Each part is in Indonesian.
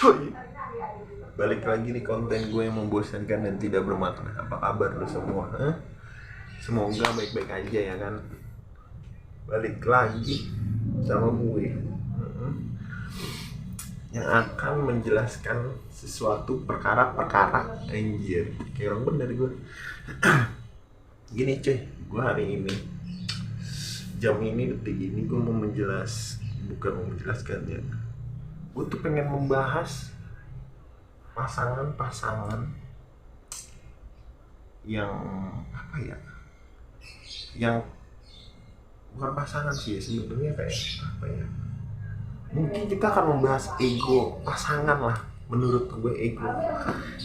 Cuy, balik lagi nih konten gue yang membosankan dan tidak bermakna. Apa kabar lu semua? Semoga baik-baik aja ya kan. Balik lagi sama gue yang akan menjelaskan sesuatu perkara-perkara. Anjir, kayak orang bener gue. Gini cuy, gue hari ini jam ini, detik ini gue mau menjelaskan ya. Gue tuh pengen membahas pasangan-pasangan yang apa ya, yang bukan pasangan sih sebenarnya, kayak apa ya, mungkin kita akan membahas ego pasangan lah. Menurut gue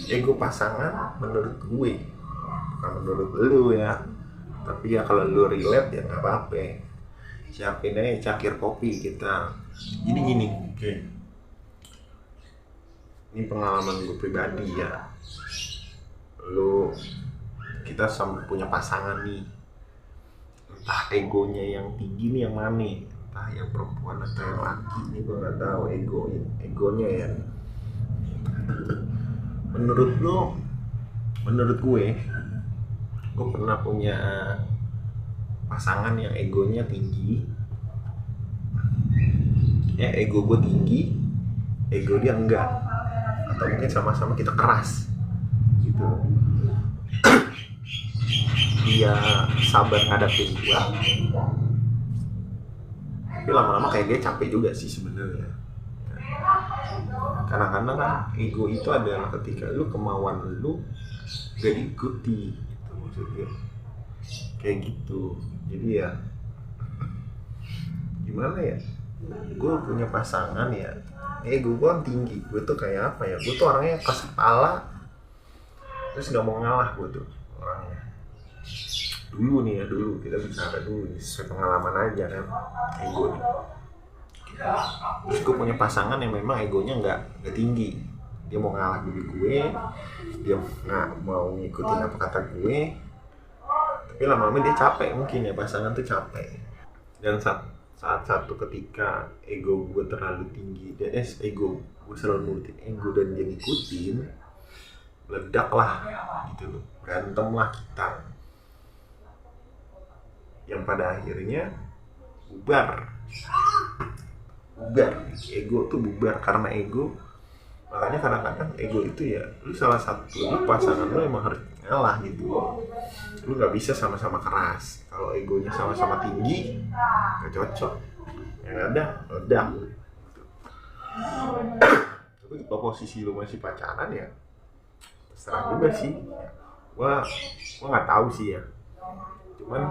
ego pasangan menurut gue, bukan menurut lu ya, tapi ya kalau lu relate ya nggak apa-apa, siapin aja cakir kopi kita. Jadi gini, oke, ini pengalaman gue pribadi ya. Kita sama punya pasangan nih, entah egonya yang tinggi nih yang mana, entah yang perempuan atau yang laki nih, gue nggak tahu egonya ya. Menurut gue pernah punya pasangan yang egonya tinggi. Ya ego gue tinggi, ego dia enggak, atau mungkin sama-sama kita keras gitu. Dia sabar ngadapin gua, tapi lama-lama kayak dia capek juga sih sebenarnya. Kadang-kadang kan ego itu adalah ketika lu kemauan lu gak diikuti gitu, maksudnya kayak gitu. Jadi ya gimana ya, gue punya pasangan ya, ego gue kan tinggi. Gue tuh kayak apa ya, gue tuh orangnya keras kepala, terus gak mau ngalah. Gue tuh orangnya dulu kita bicara dulu nih, sesuai pengalaman aja kan, ego nih. Terus gue punya pasangan yang memang egonya nggak tinggi. Dia mau ngalah dulu gue, dia nggak mau ngikutin apa kata gue, tapi lama-lama dia capek. Mungkin ya pasangan tuh capek. Dan saat satu ketika ego gue terlalu tinggi, ego gue selalu nurutin ego dan dia ngikutin, meledak lah gitu loh, berantem lah kita, yang pada akhirnya bubar. Ego tuh bubar karena ego. Makanya kadang-kadang ego itu ya, lu pasangan lu emang harus ngalah gitu. Lu nggak bisa sama-sama keras. Kalau egonya sama-sama tinggi, nggak cocok. Yang ada ledak. Tapi kalau posisi lu masih pacaran ya, terserah juga sih. Gua nggak tahu sih ya. Cuman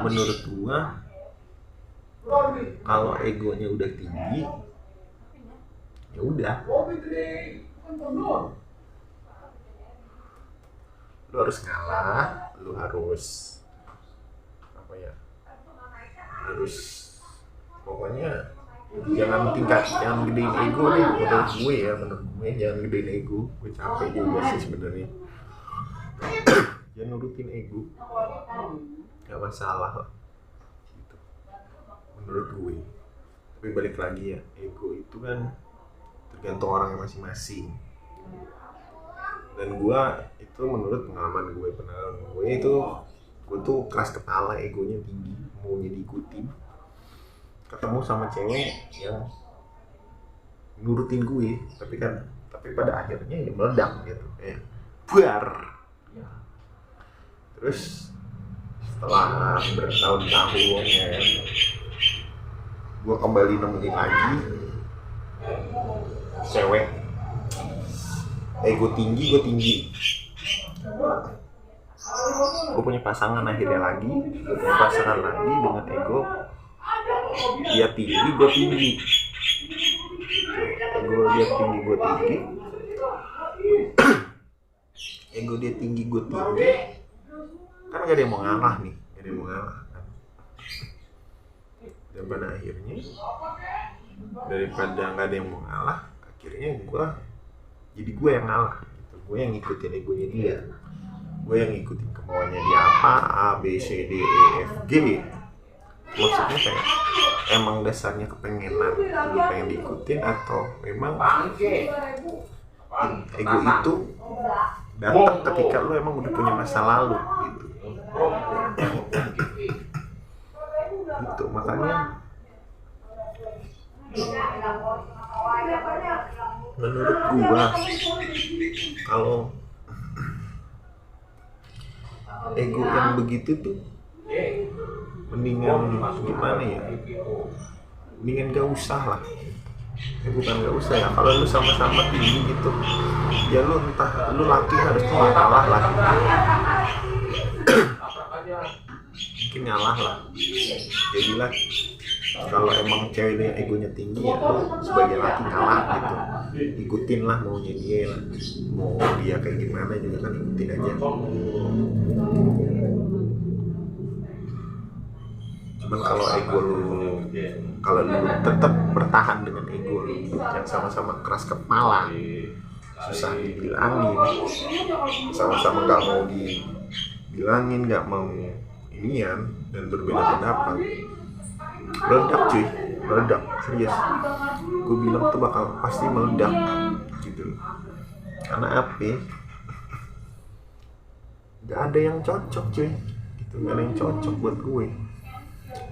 menurut gua, kalau egonya udah tinggi, ya udah, lu harus ngalah, lu harus apa ya, pokoknya jangan gedein ego deh. Menurut gue jangan gedein ego. Gue capek juga sih sebenarnya. Jangan nurutin ego, nggak masalah lah gitu, menurut gue. Tapi balik lagi ya, ego itu kan tergantung orangnya masing-masing. Dan gue itu menurut pengalaman gue itu, gue tuh keras kepala, egonya tinggi, maunya diikutin. Ketemu sama cewek yang nurutin gue, tapi pada akhirnya ya meledak gitu, buar. Terus setelah bertahun-tahun ya, gue kembali nemuin lagi cewek ego tinggi, gue tinggi. Gue punya pasangan dengan ego dia tinggi, gue tinggi. Ego dia tinggi, gue tinggi. Kan gak ada yang mau ngalah nih, kan. Dan pada akhirnya, daripada gak ada yang mau ngalah, akhirnya jadi gue yang ngalah gitu. Gue yang ngikutin egonya dia, gue yang ngikutin kemauannya dia, apa A B C D E F G. Maksudnya kayak emang dasarnya kepengenan lu pengen diikutin, atau memang ego itu datang ketika lu emang udah punya masa lalu gitu. Gitu makanya menurut gua kalau ego yang begitu tuh mendingan gimana ya, mendingan gak usah lah. Bukan gak usah ya, kalau lu sama-sama tinggi gitu ya lu entah lu laki harus ngalah lah gitu. Mungkin ngalah lah, jadilah kalau emang ceweknya egonya tinggi ya lu sebagai laki ngalah gitu, ikutin lah maunya dia lah, mau dia kayak gimana juga kan ikutin aja. Cuman kalau ego lu, kalau lu tetap bertahan dengan ego lu yang sama-sama keras kepala, susah dibilangin, sama-sama nggak mau dibilangin, nggak mau inian dan berbeda pendapat, meledak cuy, meledak serius. Gue bilang tuh bakal pasti meledak gitu. Karena apa? Gak ada yang cocok cuy, gitu. Gak ada yang cocok buat gue.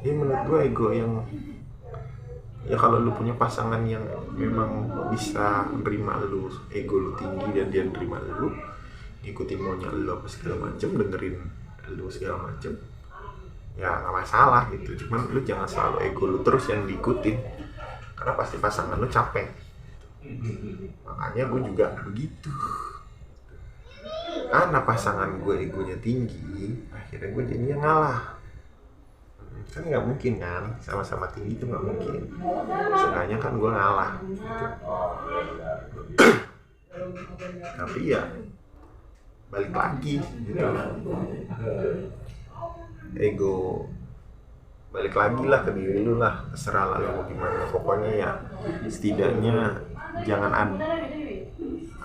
Ini menurut gue ego yang ya kalau lu punya pasangan yang memang bisa nerima lu, ego lu tinggi dan dia nerima lu, ikutin maunya lu apa segala macem, dengerin lu segala macem, ya nggak masalah gitu. Cuman lu jangan selalu ego lu terus yang diikutin, karena pasti pasangan lu capek. Makanya gue juga begitu, karena pasangan gue egonya tinggi, akhirnya gue jadinya ngalah. Kan nggak mungkin kan, sama-sama tinggi itu nggak mungkin. Seenggaknya kan gue ngalah gitu. Tapi ya balik lagi gitu, ego balik lagi lah ke diri lu lah, terserah lah lu mau gimana. Pokoknya ya setidaknya jangan ada,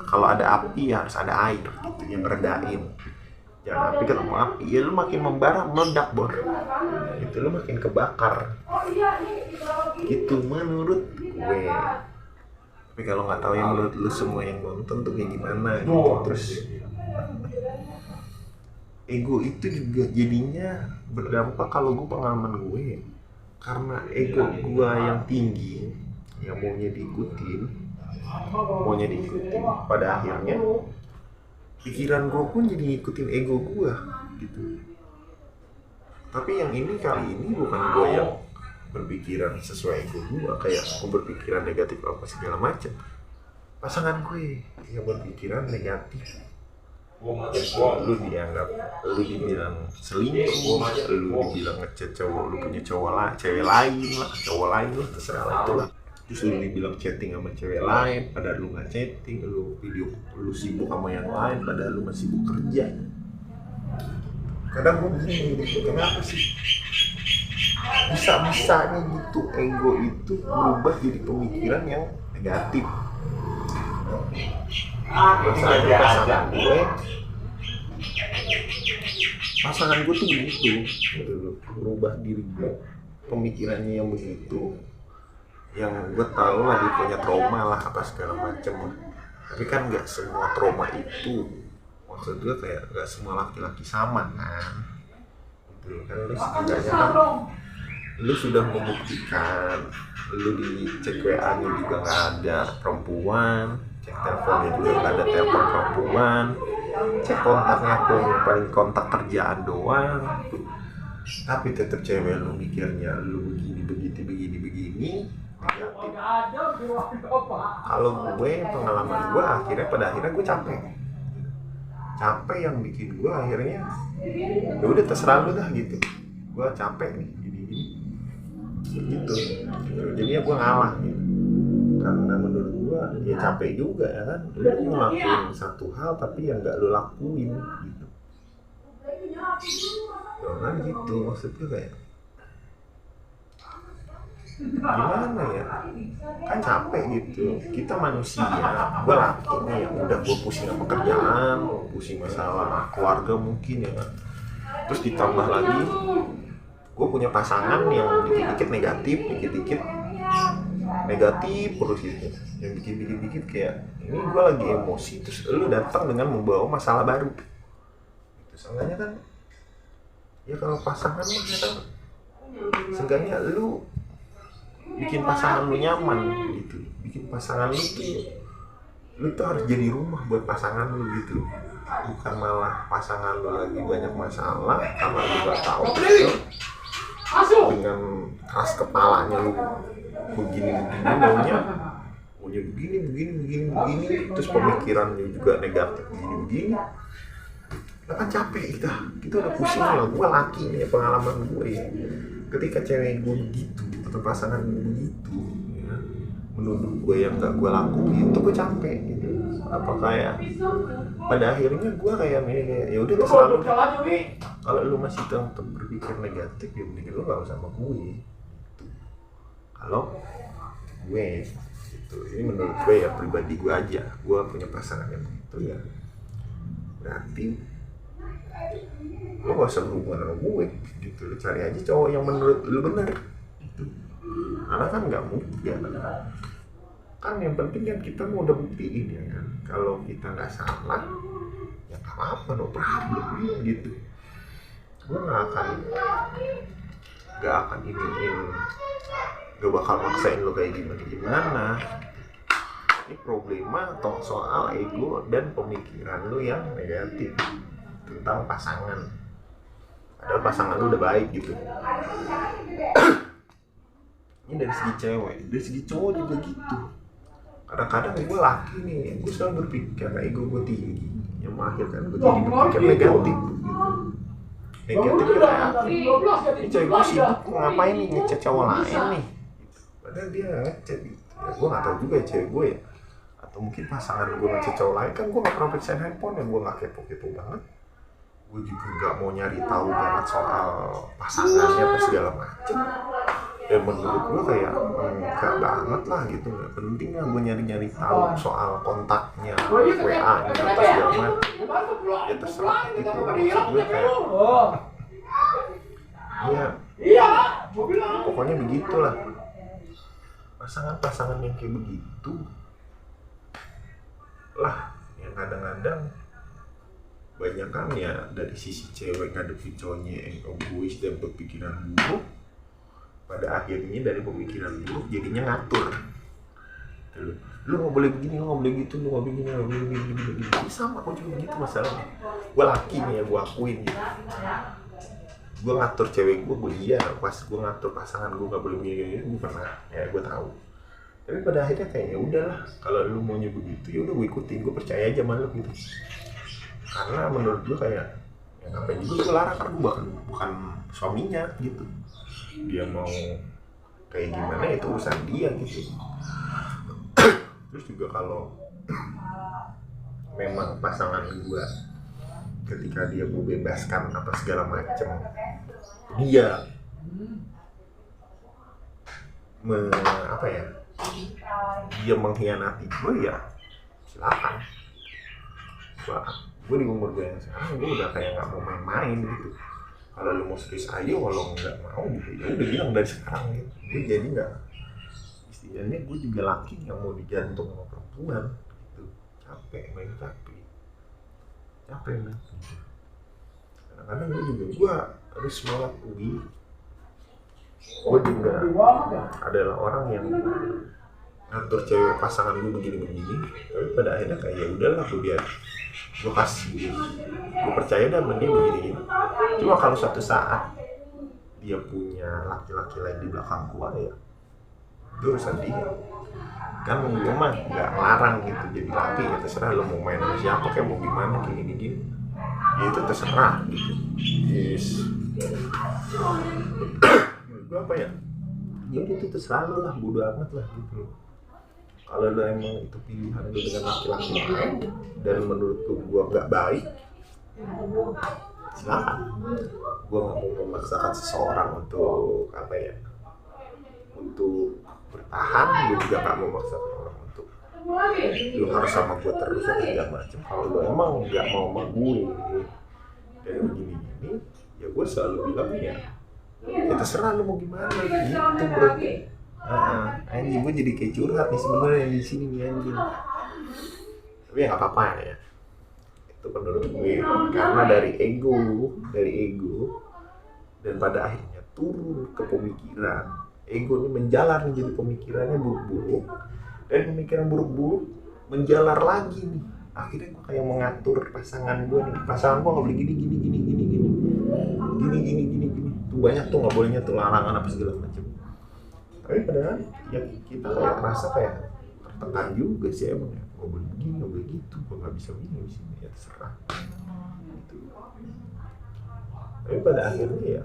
kalau ada api ya harus ada air gitu yang ngeredain. Jangan api ketemu api, ya lu makin membara meledak bor, itu lu makin kebakar gitu menurut gue. Tapi kalau nggak tahu ya menurut lu semua yang nonton tuh kayak gimana gitu. Terus ego itu juga jadinya berdampak, kalau gue pengalaman gue, karena ego gue yang tinggi yang maunya diikutin, pada akhirnya pikiran gue pun jadi ngikutin ego gue gitu. Tapi yang ini kali ini bukan gue yang berpikiran sesuai ego gue, kayak gue berpikiran negatif apa segala macam, pasangan gue yang berpikiran negatif. Lu dianggap, lu dibilang selingkuh, lu dibilang ngechat cowok, lu punya cowok lah, cewek lain lah, cowok lain lah, terserah lah itulah. Terus lu dibilang chatting sama cewek lain, padahal lu nggak chatting, lu video, lu sibuk sama yang lain, padahal lu masih sibuk kerja. Kadang gue bingung gitu, kenapa sih bisa-bisanya gitu ego itu berubah jadi pemikiran yang negatif. Misalnya pasangan gue tuh begitu, berubah diri gue, pemikirannya yang begitu, yang gue tahu lah dia punya trauma lah apa segala macem. Tapi kan nggak semua trauma itu, maksud gue kayak nggak semua laki-laki sama kan, gitu kan. Lu setidaknya kan lu sudah membuktikan, lu di cek WA-nya juga nggak ada perempuan, cek teleponnya juga nggak ada telepon perempuan, cek kontaknya pun paling kontak kerjaan doang. Tapi tetap cewek lu mikirnya lu begini. Kalau gue, pengalaman gue pada akhirnya gue capek yang bikin gue akhirnya ya udah terserah lu dah gitu, gue capek nih gitu. Jadinya gue ngalah gitu. Karena menurut gue ya capek juga ya kan, lu ngelakuin satu hal tapi yang gak lu lakuin gitu. Jangan gitu, maksudnya kayak gimana ya, kan capek gitu. Kita manusia, gue laki nih yang udah gue pusing sama pekerjaan, pusing masalah keluarga mungkin ya kan. Terus ditambah lagi gue punya pasangan yang dikit-dikit negatif, dikit-dikit negatif terus gitu, yang bikin dikit-dikit kayak ini gue lagi emosi terus lu datang dengan membawa masalah baru gitu. Seenggaknya kan ya kalau pasangan lu ya kan seenggaknya lu bikin pasangan lu nyaman gitu, bikin pasangan lu tuh harus jadi rumah buat pasangan lu gitu, bukan malah pasangan lu lagi banyak masalah karena lu gak tahu gitu. Dengan keras kepalanya lu begini maunya begini terus pemikirannya juga negatif begini lah kan capek kita udah pusing lah. Gue laki nih pengalaman gue ya, ketika cewek gue begitu atau pasangan gue begitu ya, menuduh gue yang gak gue lakuin itu gue capek gitu. Apa kayak pada akhirnya gue kayak ya udah selalu kalau lu masih tetap berpikir negatif ya mending lu gak usah sama gue gitu. Kalau gue gitu, ini menurut gue ya pribadi gue aja, gue punya pasangan yang begitu ya berarti lu gak usah berhubungan sama gue gitu, lu cari aja cowok yang menurut lu benar gitu. Karena kan gak mungkin kan yang penting kan kita mau udah buktiin ya kan kalau kita gak salah ya gak apa-apa, no problem gitu. Gue gak akan gak bakal maksain lo kayak gimana. Ini problema atau soal ego dan pemikiran lo yang negatif tentang pasangan. Padahal pasangan lo udah baik gitu. Ini dari segi cewek, dari segi cowok juga gitu. Kadang-kadang gue laki nih, gue selalu berpikir karena ego gue tinggi, yang mengakhirkan gue jadi berpikir negatif gitu. Negatif kayak ini cewek gue sibuk ngapain nih ngechat cowok lain nih, padahal dia ngechat gitu. Ya gue nggak tahu juga ya cewek gue ya, atau mungkin pasangan gue ngechat cowok lain. Kan gue nggak pernah periksa handphone ya, gue nggak kepo banget. Gue juga nggak mau nyari tahu banget soal pasangannya apa segala macem. Ya menurut gue kayak enggak banget lah gitu, nggak penting lah gue nyari tahu soal kontaknya, WA-nya apa segala macem. Ya terserah gitu. Maksud gue kayak ya pokoknya begitulah. Pasangan yang kayak begitu lah yang kadang-kadang banyak kan ya dari sisi cewek ngadepin cowoknya yang egois dan berpikiran buruk, pada akhirnya dari pemikiran buruk jadinya ngatur. Lu nggak boleh begini, lu nggak boleh gitu, lu nggak begini, nggak boleh begini. Sama aku juga begitu masalahnya. Gue laki nih ya, gue akuin gitu. Gue ngatur cewek gue iya. Pas gue ngatur pasangan gue nggak boleh begini, gue pernah ya gue tahu. Tapi pada akhirnya kayak ya udahlah, kalau lu maunya begitu ya udah gue ikutin, gue percaya aja sama lu gitu. Karena menurut gue kayak ya ngapain juga gue larang, kan gue bukan suaminya gitu. Dia mau kayak gimana itu urusan dia gitu. Terus juga kalau memang pasangan gue ketika dia mau bebaskan apa segala macem, dia dia mengkhianati gue ya silakan. Gue di umur gue yang sekarang gue udah kayak nggak mau main-main gitu. Kalau lu mau serius aja, walau nggak mau gitu ya udah bilang dari sekarang gitu. Gue jadi nggak, istilahnya gue juga laki yang mau digantung sama perempuan gitu. Capek men. Kadang-kadang gue harus mengakui gue juga adalah orang yang ngatur cewek pasangan gue begini, tapi pada akhirnya kayak ya udahlah gue kasih, gue percaya dah dia begini. Cuma kalau suatu saat dia punya laki-laki lain di belakang gue ya itu urusan dia. Kan gue mah nggak ngelarang gitu jadi laki ya, terserah lo mau main sama siapa kayak mau gimana kayak gini ya itu terserah gitu. Yes. Gue apa ya itu terserah lo lah, bodo amat lah gitu. Kalau lo emang itu pilihan lo dengan laki-laki lain dan menurut gue nggak baik, silakan. Gue nggak mau memaksakan seseorang untuk untuk bertahan. Gue juga nggak mau memaksakan orang untuk lo harus sama gue terus atau segala macam. Kalau lo emang nggak mau sama gue dan begini ya gue selalu bilang ya ya terserah lu mau gimana gitu bro. Anjing gue jadi kayak curhat nih sebenarnya di sini nih anjing, tapi ya nggak apa-apa ya, itu menurut gue karena dari ego dan pada akhirnya turun ke pemikiran. Ego ini menjalar menjadi pemikirannya buruk-buruk, dan pemikiran buruk-buruk menjalar lagi nih. Akhirnya gue kayak mengatur pasangan gue nih, pasangan gue nggak boleh gini. Tuh banyak tuh nggak bolehnya tuh, larangan apa segala macam. Tapi padahal ya kita kayak merasa kayak tertekan juga sih emang ya, nggak boleh begini, nggak boleh gitu, gue nggak bisa begini di sini, ya terserah. Gitu. Tapi pada akhirnya ya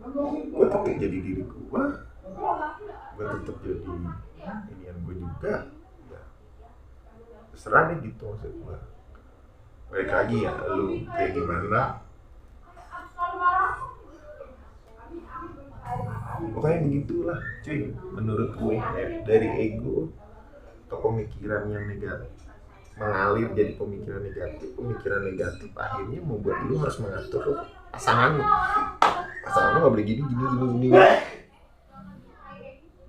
gue tetap jadi diri gue tetap jadi inian gue juga, ya terserah deh gitu maksud gue. Balik lagi ya, lu kayak gimana, pokoknya begitulah cuy menurut gue ya. Dari ego ke pemikiran yang negatif mengalir jadi pemikiran negatif akhirnya membuat lu harus mengatur pasangan lu nggak boleh gini.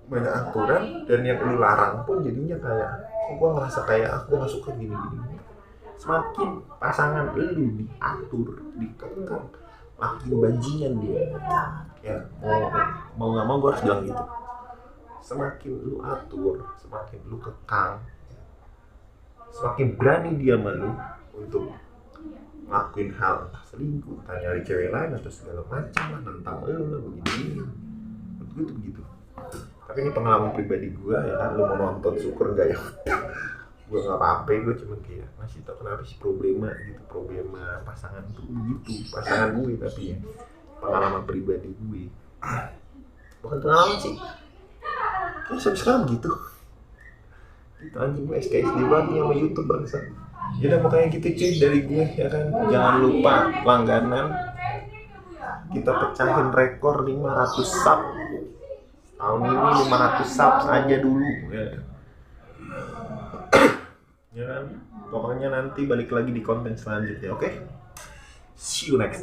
Banyak aturan, dan yang lu larang pun jadinya kayak gue ngerasa kayak aku nggak suka gini. Semakin pasangan lu diatur, dikekang, makin bajingan dia ya. Mau nggak mau gue harus bilang gitu. Semakin lu atur, semakin lu kekang, semakin berani dia malu untuk ngelakuin hal entah selingkuh, entah nyari cewek lain atau segala macam lah, tentang lu lah begini. Menurut gue tuh begitu. Tapi ini pengalaman pribadi gue ya, lu mau nonton syukur nggak ya? Gue nggak apa-apa, gue cuma kayak masih tau kenapa sih problema pasangan tuh gitu, pasangan gue. Tapi ya pengalaman pribadi gue, bukan pengalaman sih, kayak sampai sekarang gitu anjing. Gue SKSD banget nih sama YouTube bangsa. Yaudah makanya gitu cuy dari gue ya kan. Jangan lupa langganan, kita pecahin rekor 500 sub tahun ini. 500 sub aja dulu ya. Ya kan, pokoknya nanti balik lagi di konten selanjutnya. Oke? See you next time.